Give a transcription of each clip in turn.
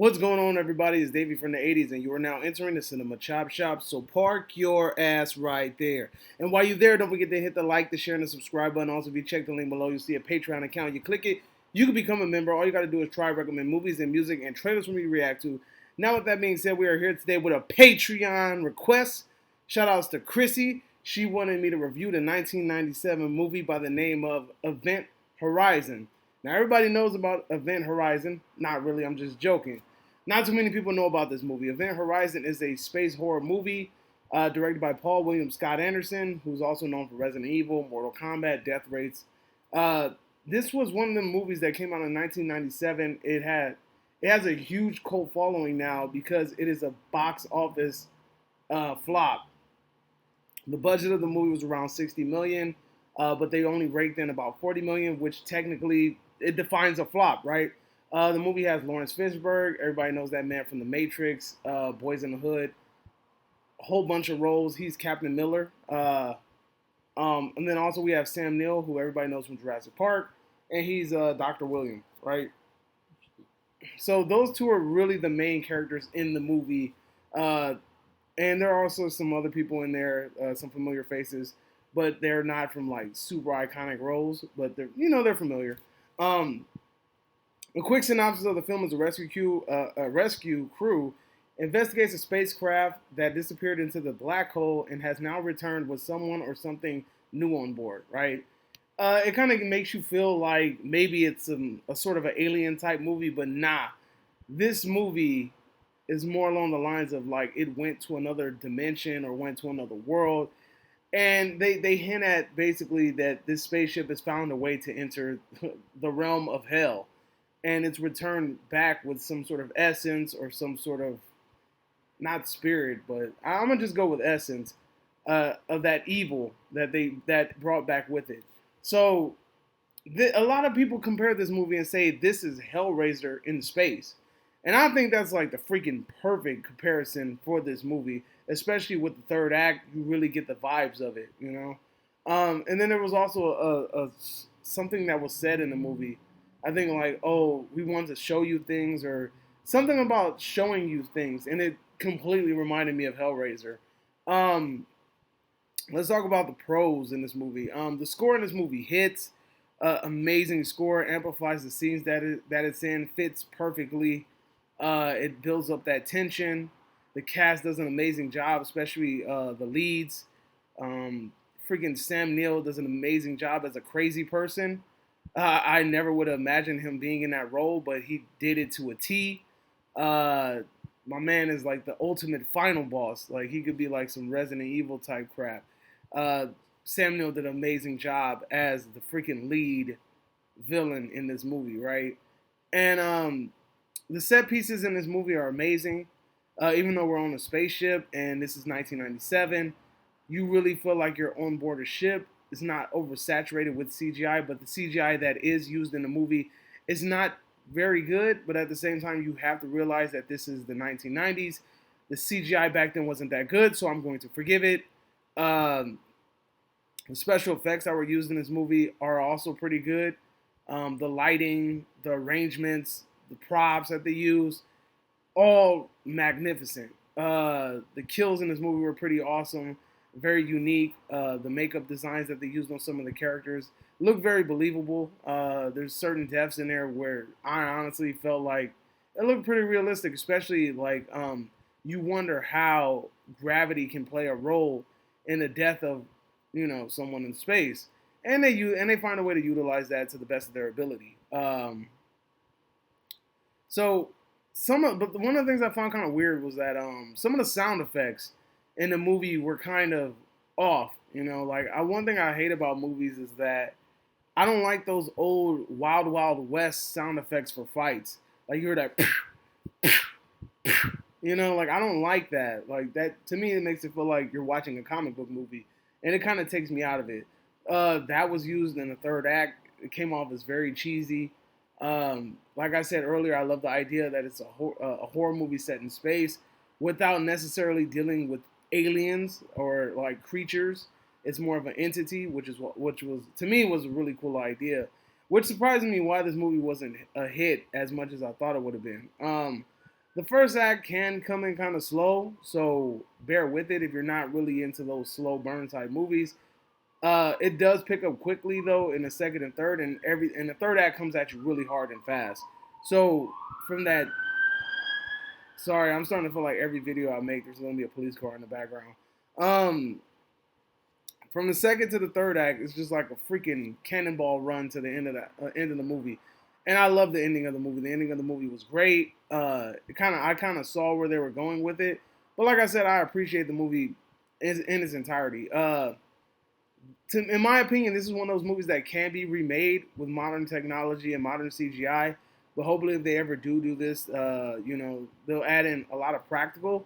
What's going on, everybody? It's Davey from the 80s, and you are now entering the Cinema Chop Shop. So park your ass right there. And while you're there, don't forget to hit the like, the share, and the subscribe button. Also, if you check the link below, you'll see a Patreon account. You click it, you can become a member. All you got to do is try, recommend movies and music and trailers for me to react to. Now, with that being said, we are here today with a Patreon request. Shout outs to Chrissy. She wanted me to review the 1997 movie by the name of Event Horizon. Now, everybody knows about Event Horizon. Not really, I'm just joking. Not too many people know about this movie. Event Horizon is a space horror movie directed by Paul William Scott Anderson, who's also known for Resident Evil, Mortal Kombat, Death Race. This was one of the movies that came out in 1997. It has a huge cult following now because it is a box office flop. The budget of the movie was around 60 million, but they only raked in about 40 million, which technically it defines a flop, right? The movie has Lawrence Fishburne. Everybody knows that man from The Matrix, Boys in the Hood. A whole bunch of roles. He's Captain Miller. And then also we have Sam Neill, who everybody knows from Jurassic Park, and he's Dr. William, right? So those two are really the main characters in the movie. And there are also some other people in there, some familiar faces, but they're not from like super iconic roles, but they're familiar. A quick synopsis of the film is a rescue crew investigates a spacecraft that disappeared into the black hole and has now returned with someone or something new on board, right? It kind of makes you feel like maybe it's a sort of an alien type movie, but nah. This movie is more along the lines of like it went to another dimension or went to another world. And they hint at basically that this spaceship has found a way to enter the realm of hell, and it's returned back with some sort of essence or some sort of not spirit, but I'm gonna just go with essence of that evil that brought back with it. So a lot of people compare this movie and say this is Hellraiser in space, and I think that's like the freaking perfect comparison for this movie, especially with the third act. You really get the vibes of it, you know. And then there was also a something that was said in the movie. I think like, oh, we want to show you things or something about showing you things, and it completely reminded me of Hellraiser. Um, let's talk about the pros in this movie. The score in this movie hits. Amazing score, amplifies the scenes that it's in, fits perfectly. It builds up that tension. The cast does an amazing job, especially the leads. Um, Freaking Sam Neill does an amazing job as a crazy person. I never would have imagined him being in that role, but he did it to a T. My man is like the ultimate final boss. Like he could be like some Resident Evil type crap. Uh, Sam Neill did an amazing job as the freaking lead villain in this movie, right? And the set pieces in this movie are amazing. Even though we're on a spaceship and this is 1997, you really feel like you're on board a ship. It's not oversaturated with CGI, but the CGI that is used in the movie is not very good. But at the same time, you have to realize that this is the 1990s. The CGI back then wasn't that good, so I'm going to forgive it. Um, the special effects that were used in this movie are also pretty good. The lighting, the arrangements, the props that they use, all magnificent. The kills in this movie were pretty awesome, very unique. The makeup designs that they used on some of the characters look very believable. There's certain deaths in there where I honestly felt like it looked pretty realistic, especially like you wonder how gravity can play a role in the death of someone in space, and they find a way to utilize that to the best of their ability. So but one of the things I found kind of weird was that some of the sound effects in the movie were kind of off. Like one thing I hate about movies is that I don't like those old Wild Wild West sound effects for fights. Like you hear that, like I don't like that. Like that to me, it makes it feel like you're watching a comic book movie, and it kind of takes me out of it. That was used in the third act. It came off as very cheesy. Like I said earlier, I love the idea that it's a horror movie set in space without necessarily dealing with aliens or like creatures. It's more of an entity, which was to me was a really cool idea, which surprised me why this movie wasn't a hit as much as I thought it would have been. The first act can come in kind of slow, so bear with it if you're not really into those slow burn type movies. It does pick up quickly though in the second and third, and the third act comes at you really hard and fast. So from that, sorry, I'm starting to feel like every video I make, there's gonna be a police car in the background. Um, from the second to the third act, it's just like a freaking cannonball run to the end of the movie, and I love the ending of the movie. The ending of the movie was great. I kind of saw where they were going with it, but like I said, I appreciate the movie in its entirety. In my opinion, this is one of those movies that can be remade with modern technology and modern CGI. But hopefully, if they ever do this, they'll add in a lot of practical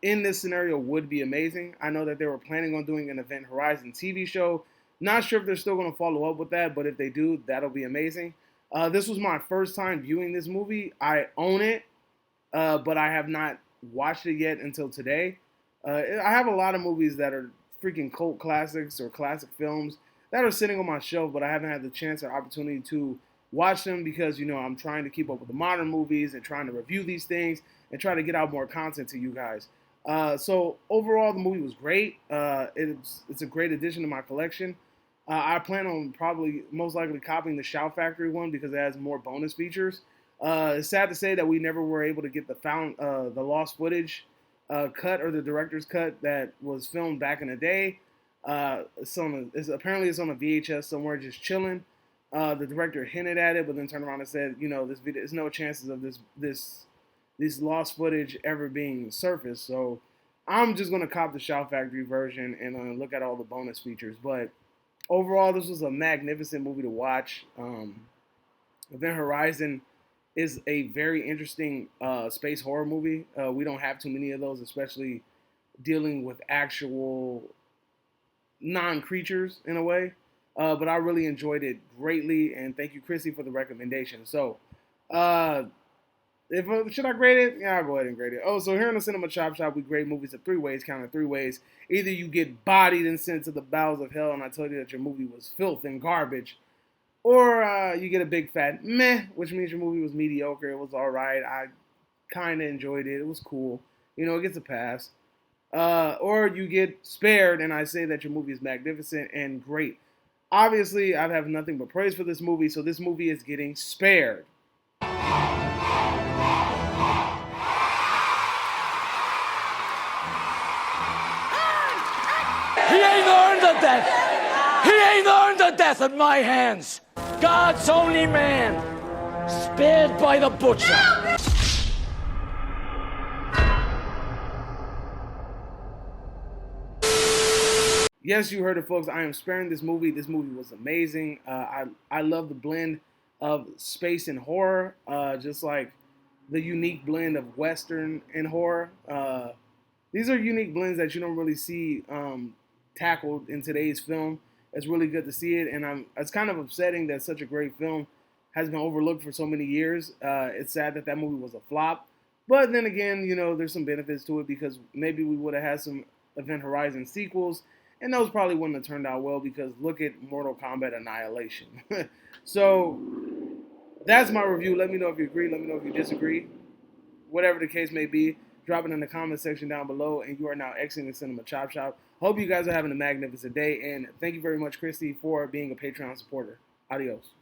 in this scenario would be amazing. I know that they were planning on doing an Event Horizon TV show. Not sure if they're still going to follow up with that, but if they do, that'll be amazing. This was my first time viewing this movie. I own it, but I have not watched it yet until today. I have a lot of movies that are freaking cult classics or classic films that are sitting on my shelf, but I haven't had the chance or opportunity to watch them because I'm trying to keep up with the modern movies and trying to review these things and try to get out more content to you guys. So overall, the movie was great. It's a great addition to my collection. I plan on probably most likely copying the Shout Factory one because it has more bonus features. It's sad to say that we never were able to get the lost footage cut or the director's cut that was filmed back in the day. Apparently it's on a VHS somewhere just chilling. The director hinted at it, but then turned around and said, this video, there's no chances of this lost footage ever being surfaced. So I'm just gonna cop the Shout Factory version and look at all the bonus features. But overall, this was a magnificent movie to watch. Event Horizon is a very interesting space horror movie. We don't have too many of those, especially dealing with actual non-creatures in a way. But I really enjoyed it greatly, and thank you, Chrissy, for the recommendation. So, should I grade it? Yeah, I'll go ahead and grade it. Oh, so here in the Cinema Chop Shop, we grade movies in 3 ways, counted 3 ways. Either you get bodied and sent to the bowels of hell, and I told you that your movie was filth and garbage, or you get a big fat meh, which means your movie was mediocre. It was all right. I kind of enjoyed it. It was cool. It gets a pass. Or you get spared, and I say that your movie is magnificent and great. Obviously, I have nothing but praise for this movie, so this movie is getting spared. He ain't earned the death. He ain't earned the death at my hands. God's only man, spared by the butcher. Yes, you heard it, folks. I am sparing this movie. This movie was amazing. I love the blend of space and horror, just like the unique blend of Western and horror. These are unique blends that you don't really see tackled in today's film. It's really good to see it, and it's kind of upsetting that such a great film has been overlooked for so many years. It's sad that movie was a flop, but then again, there's some benefits to it because maybe we would have had some Event Horizon sequels, and those probably wouldn't have turned out well because look at Mortal Kombat Annihilation. So that's my review. Let me know if you agree. Let me know if you disagree. Whatever the case may be, drop it in the comment section down below. And you are now exiting the Cinema Chop Shop. Hope you guys are having a magnificent day. And thank you very much, Christy, for being a Patreon supporter. Adios.